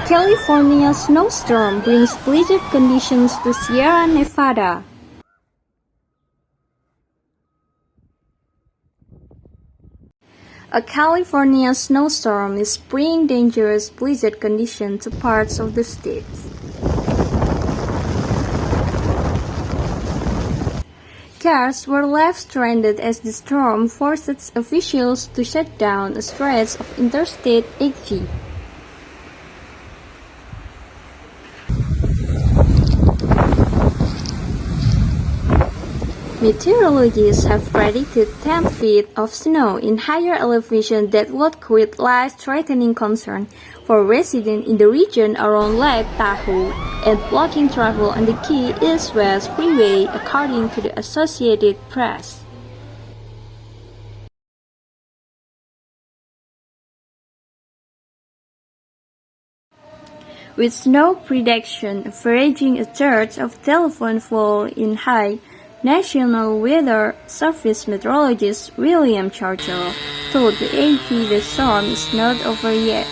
California snowstorm brings blizzard conditions to Sierra Nevada. A California snowstorm is bringing dangerous blizzard conditions to parts of the state. Cars were left stranded as the storm forced officials to shut down a stretch of Interstate 80. Meteorologists have predicted 10 feet of snow in higher elevation that would create life-threatening concern for residents in the region around Lake Tahoe and blocking travel on the key east-west freeway, according to the Associated Press. With snow prediction averaging a third of telephone pole in high, National Weather Service meteorologist William Churchill told the AP the storm is not over yet.